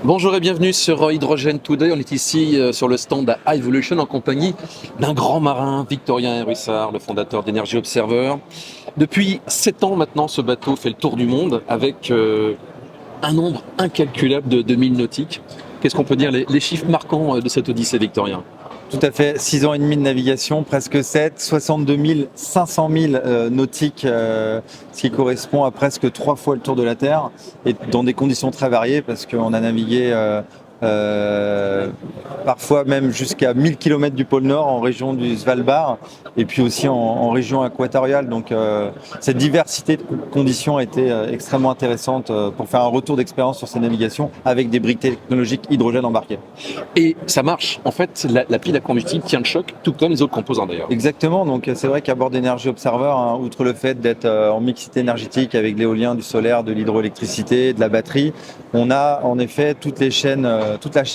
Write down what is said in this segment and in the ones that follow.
Bonjour et bienvenue sur Hydrogen Today. On est ici sur le stand à Evolution en compagnie d'un grand marin, Victorien Héruissard, le fondateur d'Energy Observer. Depuis 7 ans maintenant, ce bateau fait le tour du monde avec un nombre incalculable de milles nautiques. Qu'est-ce qu'on peut dire, les chiffres marquants de cette odyssée, Victorien? Tout à fait, 6 ans et demi de navigation, presque 7, 62 500 milles nautiques, ce qui correspond à presque 3 fois le tour de la Terre, et dans des conditions très variées, parce qu'on a navigué parfois même jusqu'à 1000 km du pôle Nord en région du Svalbard, et puis aussi en région équatoriale. Donc cette diversité de conditions a été extrêmement intéressante pour faire un retour d'expérience sur ces navigations avec des briques technologiques hydrogène embarquées. Et ça marche. En fait, la pile à combustible tient le choc, tout comme les autres composants d'ailleurs. Exactement, donc c'est vrai qu'à bord d'Energy Observer, outre le fait d'être en mixité énergétique avec l'éolien, du solaire, de l'hydroélectricité, de la batterie, on a en effet toutes les chaînes,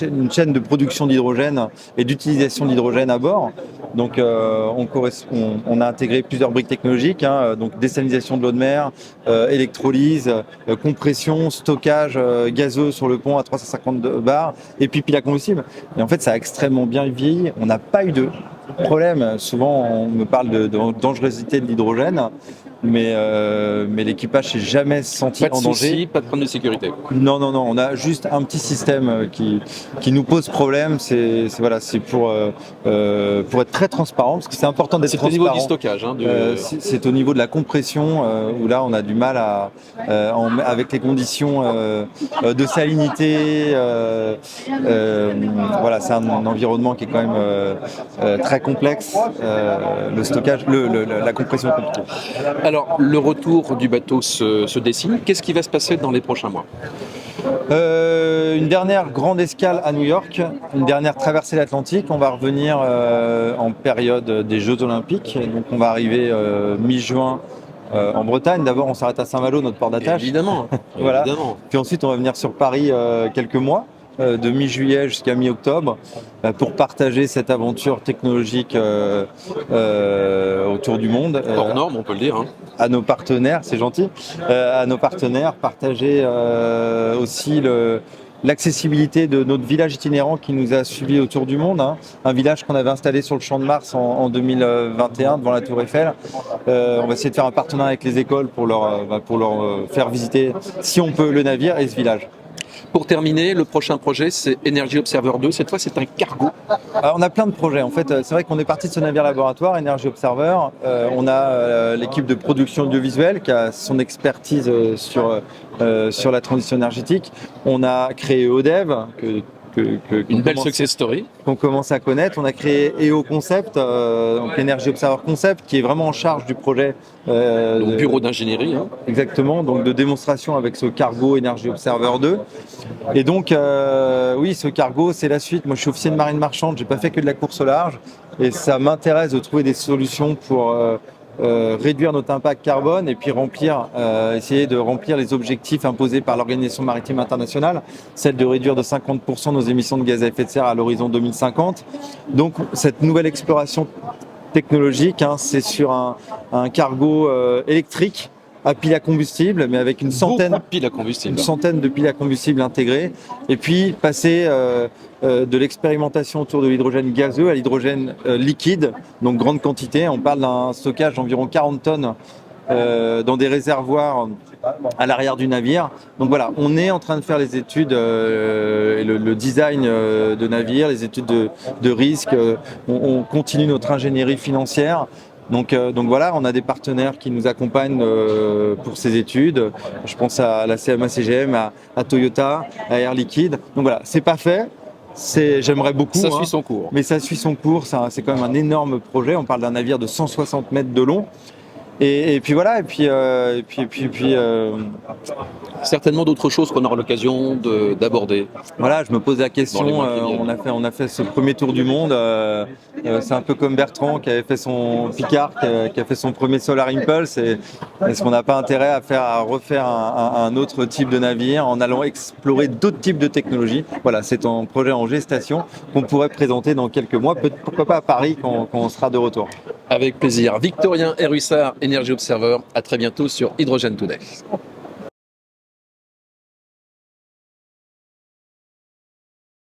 une chaîne de production d'hydrogène et d'utilisation de l'hydrogène à bord. Donc on a intégré plusieurs briques technologiques, donc désalinisation de l'eau de mer, électrolyse, compression, stockage gazeux sur le pont à 350 bars, et puis pile à combustible. Et en fait, ça a extrêmement bien vieilli. On n'a pas eu de problème. Souvent, on me parle de dangerosité de l'hydrogène, mais l'équipage s'est jamais senti Pas de en danger. soucis, pas de problème de sécurité. Non, on a juste un petit système qui nous pose problème. C'est pour être très transparent, parce que c'est important d'être transparent. C'est au niveau du stockage. C'est au niveau de la compression, où là on a du mal avec les conditions de salinité. C'est un environnement qui est quand même très complexe. Le stockage, la compression est compliquée. Alors, le retour du bateau se dessine. Qu'est-ce qui va se passer dans les prochains mois? Une dernière grande escale à New York, une dernière traversée de l'Atlantique. On va revenir en période des Jeux Olympiques. Donc on va arriver mi-juin en Bretagne. D'abord, on s'arrête à Saint-Malo, notre port d'attache. Évidemment. Voilà. Évidemment. Puis ensuite, on va venir sur Paris quelques mois, de mi-juillet jusqu'à mi-octobre, pour partager cette aventure technologique autour du monde. Hors norme, on peut le dire. À nos partenaires, c'est gentil, à nos partenaires, partager aussi l'accessibilité de notre village itinérant qui nous a suivis autour du monde, un village qu'on avait installé sur le Champ de Mars en 2021 devant la Tour Eiffel. On va essayer de faire un partenariat avec les écoles pour leur faire visiter, si on peut, le navire et ce village. Pour terminer, le prochain projet, c'est Energy Observer 2. Cette fois, c'est un cargo. Alors, on a plein de projets. En fait, c'est vrai qu'on est parti de ce navire laboratoire, Energy Observer. On a l'équipe de production audiovisuelle qui a son expertise sur la transition énergétique. On a créé EODEV, une belle success story qu'on commence à connaître. On a créé EO Concept, donc Energy Observer Concept, qui est vraiment en charge du projet. Donc bureau d'ingénierie. Exactement, donc de démonstration avec ce cargo Energy Observer 2. Et donc, oui, ce cargo, c'est la suite. Moi, je suis officier de marine marchande, j'ai pas fait que de la course au large. Et ça m'intéresse de trouver des solutions pour réduire notre impact carbone et puis essayer de remplir les objectifs imposés par l'Organisation maritime internationale, celle de réduire de 50% nos émissions de gaz à effet de serre à l'horizon 2050. Donc cette nouvelle exploration technologique, c'est sur un cargo électrique à pile à combustible, mais avec une centaine de piles à combustible intégrées, et puis passer de l'expérimentation autour de l'hydrogène gazeux à l'hydrogène liquide, donc grande quantité. On parle d'un stockage d'environ 40 tonnes dans des réservoirs à l'arrière du navire. Donc voilà, on est en train de faire les études, le design de navire, les études de risque. On continue notre ingénierie financière. Donc voilà, on a des partenaires qui nous accompagnent pour ces études. Je pense à la CMA-CGM, à Toyota, à Air Liquide. Donc voilà, c'est pas fait. J'aimerais beaucoup. Ça suit son cours. Mais ça suit son cours. C'est quand même un énorme projet. On parle d'un navire de 160 mètres de long. Et puis voilà, certainement d'autres choses qu'on aura l'occasion d'aborder. Voilà, je me pose la question, on a fait ce premier tour du monde, c'est un peu comme Bertrand qui avait fait son Picard, qui a fait son premier Solar Impulse, et est-ce qu'on n'a pas intérêt à refaire un autre type de navire en allant explorer d'autres types de technologies? Voilà, c'est un projet en gestation qu'on pourrait présenter dans quelques mois, pourquoi pas à Paris quand on sera de retour. Avec plaisir. Victorien Héruissard, Energy Observer, à très bientôt sur Hydrogen Today.